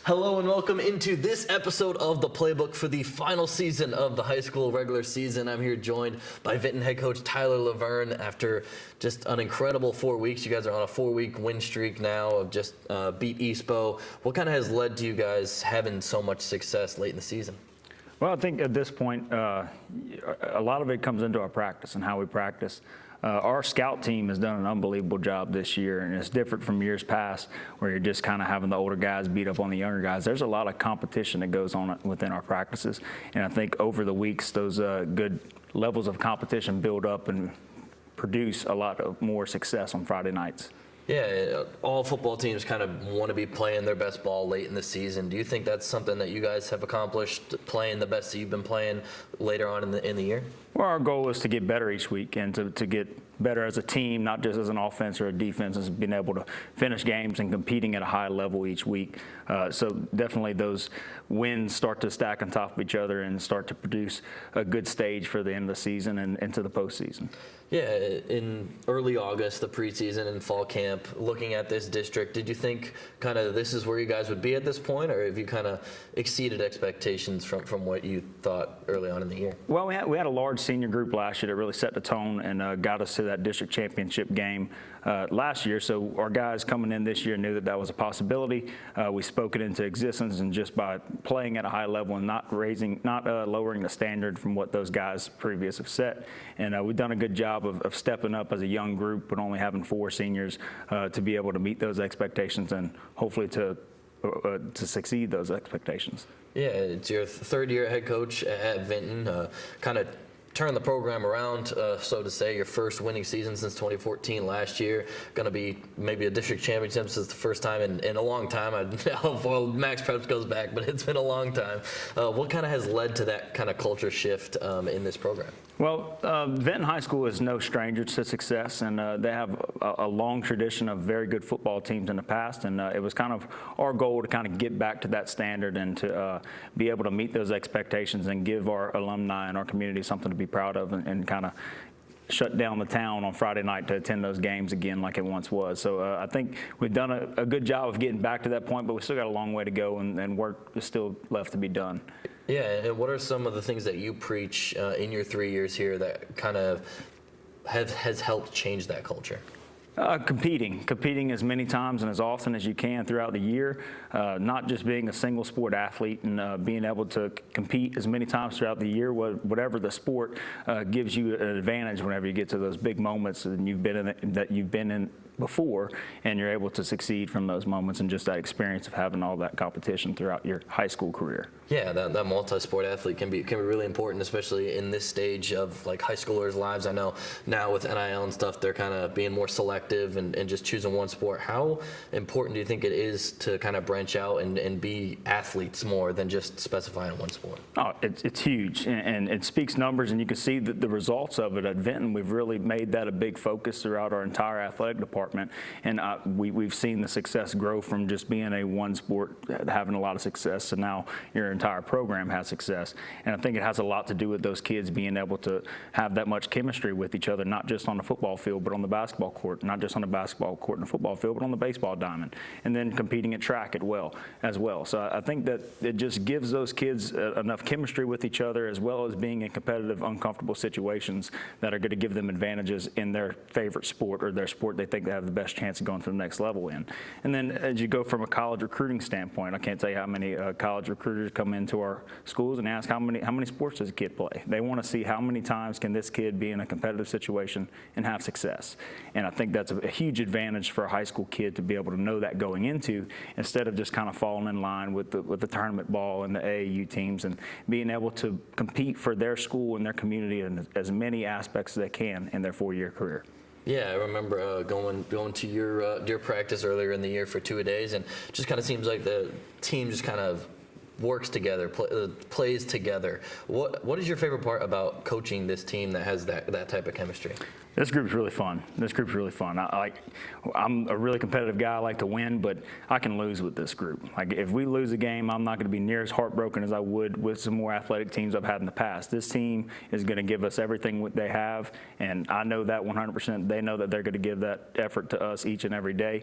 Hello and welcome into this episode of the Playbook for the final season of the high school regular season. I'm here joined by Vinton head coach Tyler Laverne. After just an incredible 4 weeks, you guys are on a 4-week win streak now of just beat Eastbo. What kind of has led to you guys having so much success late in the season? Well, I think at this point, a lot of it comes into our practice and how we practice. Our scout team has done an unbelievable job this year, and it's different from years past where you're just kind of having the older guys beat up on the younger guys. There's a lot of competition that goes on within our practices, and I think over the weeks, those good levels of competition build up and produce a lot of more success on Friday nights. Yeah, all football teams kind of want to be playing their best ball late in the season. Do you think that's something that you guys have accomplished, playing the best that you've been playing later on in the year? Well, our goal is to get better each week and to get better as a team, not just as an offense or a defense, is being able to finish games and competing at a high level each week. So definitely those wins start to stack on top of each other and start to produce a good stage for the end of the season and into the postseason. Yeah, in early August, the preseason and fall camp, looking at this district, did you think kind of this is where you guys would be at this point, or have you kind of exceeded expectations from what you thought early on in the year? Well, we had a large senior group last year that really set the tone and got us to that district championship game last year. So our guys coming in this year knew that that was a possibility. We spoke it into existence, and just by playing at a high level and not lowering the standard from what those guys previous have set. And we've done a good job of stepping up as a young group, but only having 4 seniors to be able to meet those expectations and hopefully to succeed those expectations. Yeah, it's your third year head coach at Vinton, kind of turn the program around, so to say. Your first winning season since 2014 last year. Going to be maybe a district championship since the first time in a long time. Well, Max Preps goes back, but it's been a long time. What kind of has led to that kind of culture shift in this program? Well, Vinton High School is no stranger to success, and they have a long tradition of very good football teams in the past, and it was kind of our goal to kind of get back to that standard and to be able to meet those expectations and give our alumni and our community something to be proud of, and kind of shut down the town on Friday night to attend those games again like it once was. So I think we've done a good job of getting back to that point, but we still got a long way to go, and work is still left to be done. Yeah, and what are some of the things that you preach in your 3 years here that kind of has helped change that culture? Competing as many times and as often as you can throughout the year, not just being a single sport athlete, and being able to compete as many times throughout the year. Whatever the sport gives you an advantage whenever you get to those big moments that you've been in before, and you're able to succeed from those moments and just that experience of having all that competition throughout your high school career. Yeah, that multi-sport athlete can be really important, especially in this stage of like high schoolers' lives. I know now with NIL and stuff, they're kind of being more selective and just choosing one sport. How important do you think it is to kind of branch out and be athletes more than just specifying one sport? Oh, it's huge, and it speaks numbers, and you can see the results of it at Vinton. We've really made that a big focus throughout our entire athletic department, and we've seen the success grow from just being a one sport having a lot of success to now your entire program has success. And I think it has a lot to do with those kids being able to have that much chemistry with each other, not just on the football field, but on the basketball court, not just on the basketball court and the football field, but on the baseball diamond, and then competing at track as well. So I think that it just gives those kids enough chemistry with each other, as well as being in competitive, uncomfortable situations that are going to give them advantages in their favorite sport, or their sport they think they have the best chance of going to the next level in. And then as you go from a college recruiting standpoint, I can't tell you how many college recruiters come into our schools and ask how many sports does a kid play. They want to see how many times can this kid be in a competitive situation and have success. And I think that's a huge advantage for a high school kid to be able to know that going into, instead of just kind of falling in line with the tournament ball and the AAU teams, and being able to compete for their school and their community in as many aspects as they can in their 4-year career. Yeah, I remember going to your practice earlier in the year for 2 days, and just kind of seems like the team just kind of works together, plays together. What is your favorite part about coaching this team that has that type of chemistry? This group's really fun. I'm a really competitive guy. I like to win, but I can lose with this group. Like, if we lose a game, I'm not going to be near as heartbroken as I would with some more athletic teams I've had in the past. This team is going to give us everything what they have, and I know that 100%. They know that they're going to give that effort to us each and every day.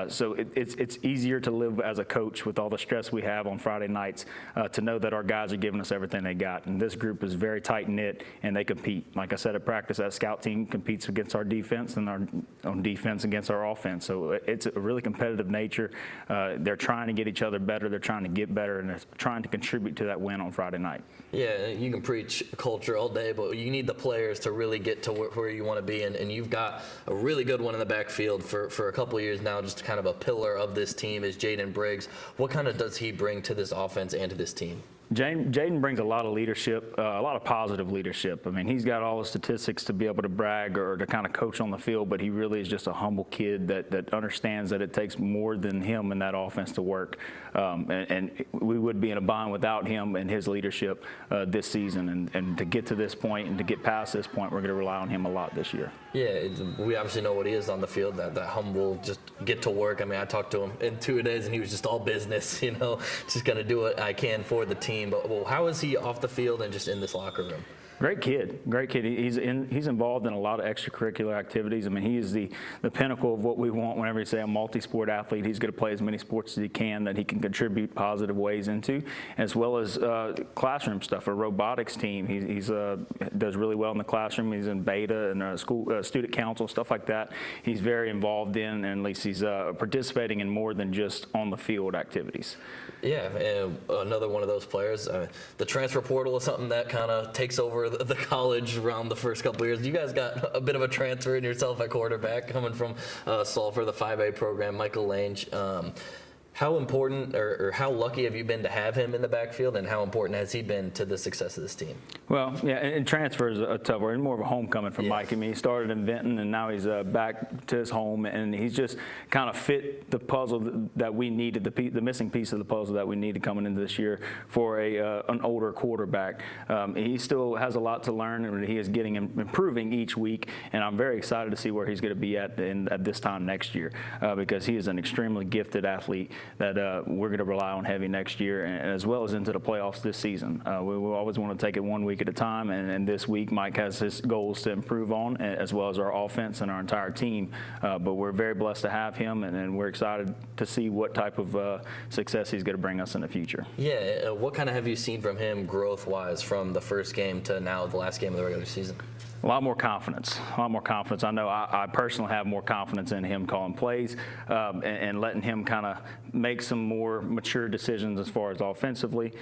So it's easier to live as a coach with all the stress we have on Friday nights to know that our guys are giving us everything they got. And this group is very tight-knit, and they compete. Like I said at practice, that scout team competes against our defense and our on defense against our offense. So it's a really competitive nature. They're trying to get each other better. They're trying to get better, and they're trying to contribute to that win on Friday night. Yeah, you can preach culture all day, but you need the players to really get to where you want to be. And you've got a really good one in the backfield for a couple of years now, just kind of a pillar of this team is Jaden Briggs. What kind of does he bring to this offense and to this team? Jaden brings a lot of leadership, a lot of positive leadership. I mean, he's got all the statistics to be able to brag or to kind of coach on the field, but he really is just a humble kid that understands that it takes more than him in that offense to work. And we would be in a bind without him and his leadership this season. And to get to this point and to get past this point, we're going to rely on him a lot this year. Yeah, we obviously know what he is on the field, that humble, just get to work. I mean, I talked to him in 2 days, and he was just all business, just going to do what I can for the team. But how is he off the field and just in this locker room? Great kid. He's involved in a lot of extracurricular activities. I mean, he is the pinnacle of what we want whenever you say a multi-sport athlete. He's going to play as many sports as he can that he can contribute positive ways into, as well as classroom stuff. A robotics team. He does really well in the classroom. He's in beta and school student council, stuff like that. He's very involved in, and at least he's participating in more than just on the field activities. Yeah, and another one of those players. The transfer portal is something that kind of takes over the college around the first couple of years. You guys got a bit of a transfer in yourself at quarterback coming from Sulphur, the 5A program, Michael Lange. How important or how lucky have you been to have him in the backfield, and how important has he been to the success of this team? Well, yeah, and transfer is a tough word. More of a homecoming for Mike. I mean, he started in Vinton, and now he's back to his home, and he's just kind of fit the puzzle that we needed, the missing piece of the puzzle that we needed coming into this year for an older quarterback. He still has a lot to learn, and he is improving each week, and I'm very excited to see where he's going to be at this time next year because he is an extremely gifted athlete that we're going to rely on heavy next year, and as well as into the playoffs this season. We always want to take it 1 week at a time, and this week Mike has his goals to improve on, as well as our offense and our entire team. But we're very blessed to have him, and we're excited to see what type of success he's going to bring us in the future. Yeah, what kind of have you seen from him growth-wise from the first game to now the last game of the regular season? A lot more confidence. I know I personally have more confidence in him calling plays and letting him kind of make some more mature decisions as far as offensively.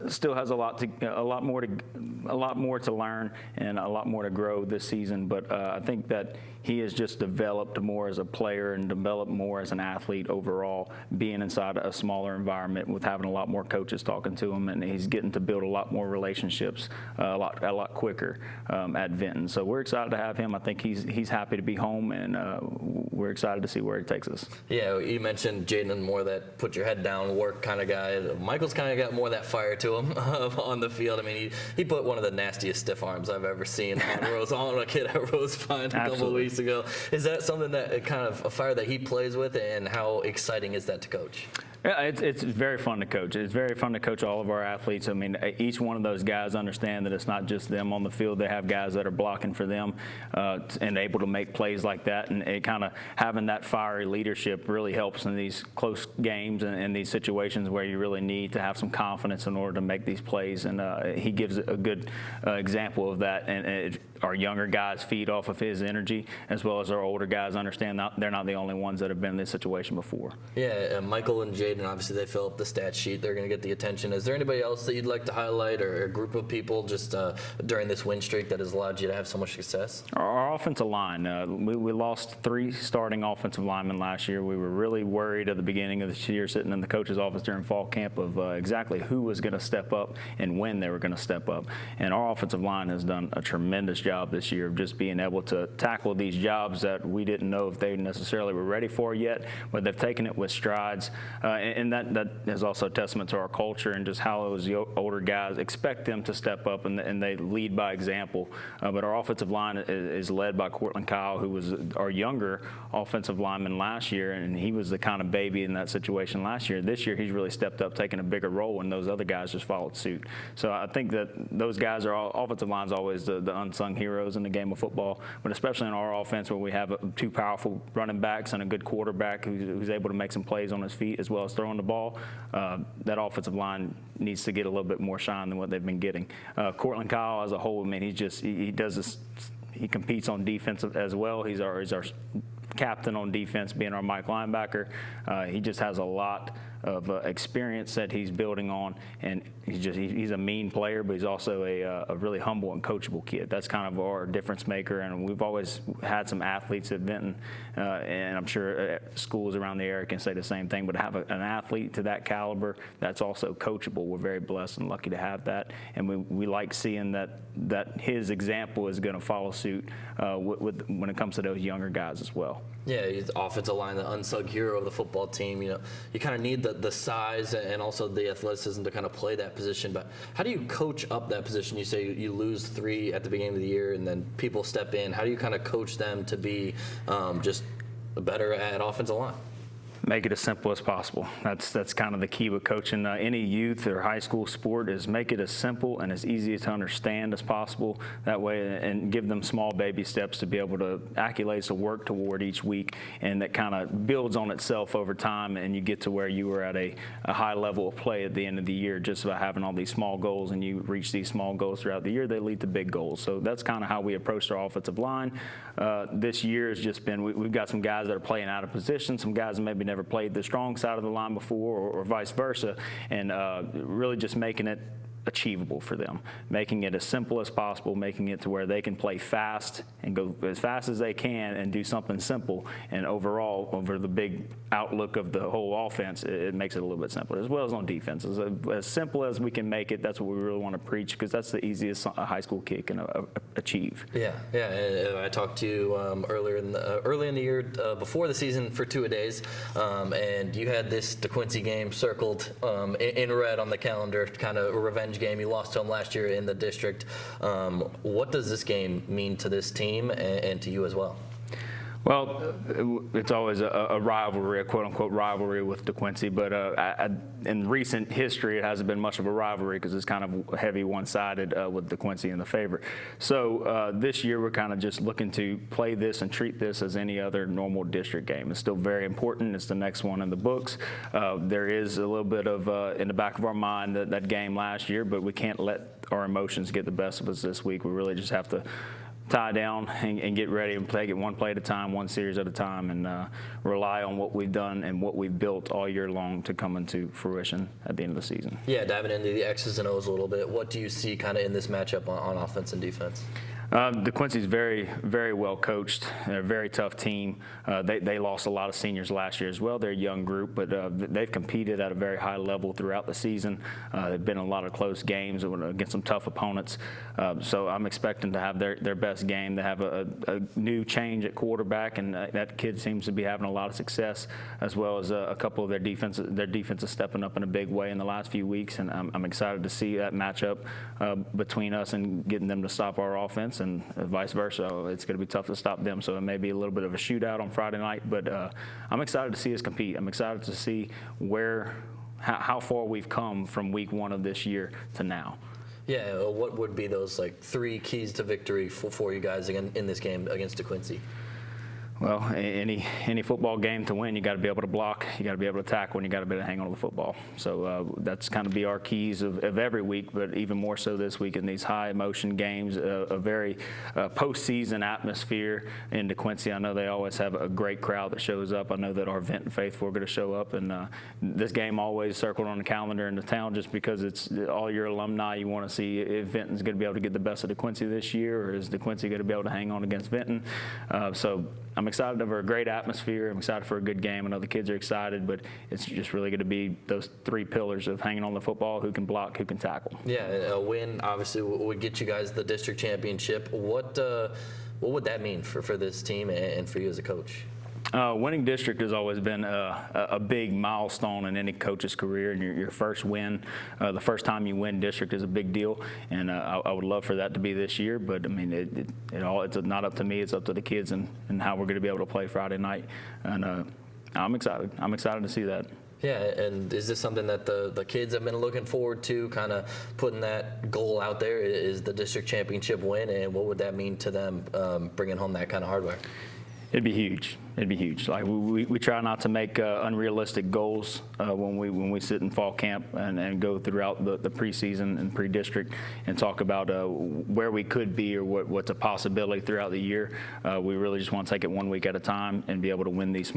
Still has a lot more to learn and a lot more to grow this season. But I think that he has just developed more as a player and developed more as an athlete overall, being inside a smaller environment with having a lot more coaches talking to him, and he's getting to build a lot more relationships a lot quicker at Vinton. So we're excited to have him. I think he's happy to be home, and we're excited to see where he takes us. Yeah, you mentioned Jaden, more that put your head down, work kind of guy. Michael's kind of got more of that fire to him on the field. I mean, he put one of the nastiest stiff arms I've ever seen on a kid at Rose Pine a couple of weeks ago. Is that something that kind of a fire that he plays with, and how exciting is that to coach? Yeah, it's very fun to coach. It's very fun to coach all of our athletes. I mean, each one of those guys understand that it's not just them on the field. They have guys that are blocking for them and able to make plays like that. And it kind of having that fiery leadership really helps in these close games and these situations where you really need to have some confidence in order to make these plays. And he gives a good example of that. And our younger guys feed off of his energy, as well as our older guys understand that they're not the only ones that have been in this situation before. Yeah, Michael and Jaden, obviously they fill up the stat sheet. They're going to get the attention. Is there anybody else that you'd like to highlight, or a group of people just during this win streak that has allowed you to have so much success? Our offensive line. We lost 3 starting offensive linemen last year. We were really worried at the beginning of this year, sitting in the coach's office during fall camp, of exactly who was going to step up and when they were going to step up. And our offensive line has done a tremendous job this year of just being able to tackle these jobs that we didn't know if they necessarily were ready for yet, but they've taken it with strides. And that is also a testament to our culture and just how those older guys expect them to step up, and they lead by example. But our offensive line is led led by Cortland Kyle, who was our younger offensive lineman last year, and he was the kind of baby in that situation last year. This year, he's really stepped up, taking a bigger role, and those other guys just followed suit. So I think that those guys are all, offensive line's always the unsung heroes in the game of football, but especially in our offense where we have two powerful running backs and a good quarterback who's able to make some plays on his feet as well as throwing the ball. That offensive line needs to get a little bit more shine than what they've been getting. Cortland Kyle as a whole, I mean, he does this. He competes on defense as well. He's our captain on defense, being our Mike linebacker. He just has a lot of experience that he's building on, and he's a mean player, but he's also a really humble and coachable kid. That's kind of our difference maker, and we've always had some athletes at Vinton, and I'm sure schools around the area can say the same thing, but to have an athlete to that caliber that's also coachable, we're very blessed and lucky to have that, and we like seeing that his example is going to follow suit when it comes to those younger guys as well. Yeah, he's the offensive line, the unsung hero of the football team. You know, you kind of need the size and also the athleticism to kind of play that position. But how do you coach up that position? You say you lose 3 at the beginning of the year, and then people step in. How do you kind of coach them to be just better at offensive line? Make it as simple as possible. That's kind of the key with coaching any youth or high school sport, is make it as simple and as easy to understand as possible. That way, and give them small baby steps to be able to accolades to work toward each week, and that kind of builds on itself over time, and you get to where you were at a high level of play at the end of the year just by having all these small goals, and you reach these small goals throughout the year, they lead to big goals. So that's kind of how we approached our offensive line. This year has just been, we've got some guys that are playing out of position, some guys that maybe never played the strong side of the line before, or vice versa, and really just making it achievable for them, making it as simple as possible, making it to where they can play fast and go as fast as they can and do something simple. And overall, over the big outlook of the whole offense, it makes it a little bit simpler, as well as on defense. As simple as we can make it, that's what we really want to preach, because that's the easiest a high school kid can achieve. Yeah. And I talked to you early in the year before the season for 2-a-days, and you had this DeQuincy game circled in red on the calendar, kind of a revenge game. You lost to them last year in the district. What does this game mean to this team and to you as well? Well, it's always a rivalry, a quote-unquote rivalry with DeQuincy, but in recent history, it hasn't been much of a rivalry because it's kind of heavy one-sided with DeQuincy in the favor. So this year, we're kind of just looking to play this and treat this as any other normal district game. It's still very important. It's the next one in the books. There is a little bit of, in the back of our mind, that game last year, but we can't let our emotions get the best of us this week. We really just have to tie down and get ready and take it one play at a time, one series at a time, and rely on what we've done and what we've built all year long to come into fruition at the end of the season. Yeah, diving into the X's and O's a little bit, what do you see kind of in this matchup on offense and defense? DeQuincy's very, very well coached. They're a very tough team. They lost a lot of seniors last year as well. They're a young group, but they've competed at a very high level throughout the season. They've been in a lot of close games against some tough opponents. So I'm expecting to have their best game. They have a new change at quarterback, and that kid seems to be having a lot of success, as well as a couple of their defense is stepping up in a big way in the last few weeks, and I'm excited to see that matchup between us and getting them to stop our offense, and vice versa. It's going to be tough to stop them, so it may be a little bit of a shootout on Friday night, but I'm excited to see us compete. I'm excited to see how far we've come from week 1 of this year to now. Yeah, what would be those 3 keys to victory for you guys in this game against DeQuincy? Well, any football game to win, you got to be able to block, you got to be able to tackle, and you got to be able to hang on to the football. So that's kind of be our keys of every week, but even more so this week in these high emotion games, a very postseason atmosphere in DeQuincy. I know they always have a great crowd that shows up. I know that our Vinton faithful are going to show up, and this game always circled on the calendar in the town just because it's all your alumni. You want to see if Vinton's going to be able to get the best of DeQuincy this year, or is DeQuincy going to be able to hang on against Vinton? So I'm excited for a great atmosphere. I'm excited for a good game. I know the kids are excited, but it's just really going to be those 3 pillars of hanging on the football, who can block, who can tackle. Yeah, a win obviously would get you guys the district championship. What would that mean for this team and for you as a coach? Winning district has always been a big milestone in any coach's career, and your first win, the first time you win district is a big deal, and I would love for that to be this year, but I mean, it's not up to me, it's up to the kids and how we're going to be able to play Friday night, and I'm excited. I'm excited to see that. Yeah, and is this something that the kids have been looking forward to, kind of putting that goal out there, is the district championship win, and what would that mean to them bringing home that kind of hardware? It'd be huge. It'd be huge. Like we try not to make unrealistic goals when we sit in fall camp and go throughout the preseason and pre-district and talk about where we could be or what's a possibility throughout the year. We really just want to take it 1 week at a time and be able to win these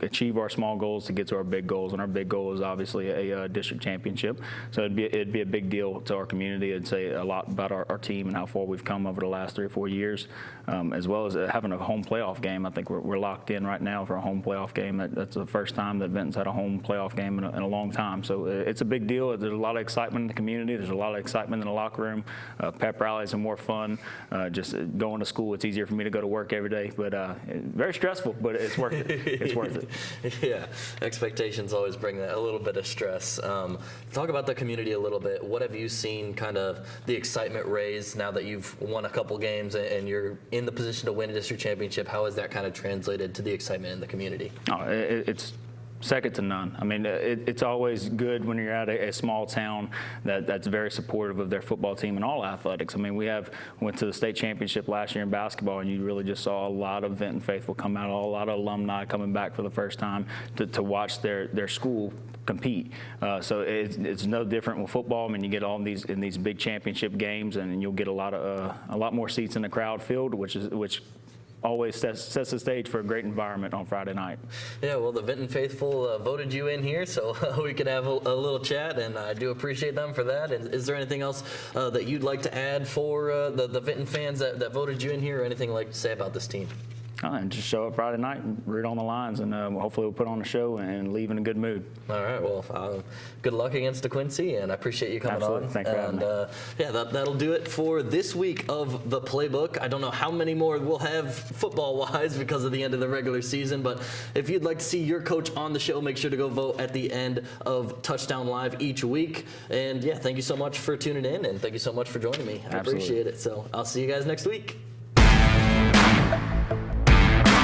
achieve our small goals to get to our big goals, and our big goal is obviously a district championship. So it'd be a big deal to our community. It'd say a lot about our team and how far we've come over the last 3 or 4 years, as well as having a home playoff game. I think we're locked in right now for a home playoff game. That's the first time that Vinton's had a home playoff game in a long time. So it's a big deal. There's a lot of excitement in the community. There's a lot of excitement in the locker room. Pep rallies are more fun. Just going to school, it's easier for me to go to work every day, but very stressful, but it's worth it. It's worth it. Yeah, expectations always bring that a little bit of stress. Talk about the community a little bit. What have you seen kind of the excitement raise now that you've won a couple games and you're in the position to win a district championship? How has that kind of translated to the excitement in the community? Oh, it's second to none. I mean, it's always good when you're at a small town that's very supportive of their football team and all athletics. I mean, went to the state championship last year in basketball, and you really just saw a lot of Vinton faithful come out, a lot of alumni coming back for the first time to watch their school compete. So it's no different with football. I mean, you get all in these big championship games, and you'll get a lot more seats in the crowd field, which always sets the stage for a great environment on Friday night. Yeah, well, the Vinton faithful voted you in here, so we could have a little chat, and I do appreciate them for that. And is there anything else that you'd like to add for the Vinton fans that voted you in here, or anything like to say about this team? And just show up Friday night and root on the Lions, and hopefully we'll put on a show and leave in a good mood. All right. Well, good luck against DeQuincy, and I appreciate you coming Absolutely. on. Thanks for having me. Yeah, that'll do it for this week of the Playbook. I don't know how many more we'll have football-wise because of the end of the regular season, but if you'd like to see your coach on the show, make sure to go vote at the end of Touchdown Live each week. And yeah, thank you so much for tuning in, and thank you so much for joining me. I appreciate it. So I'll see you guys next week.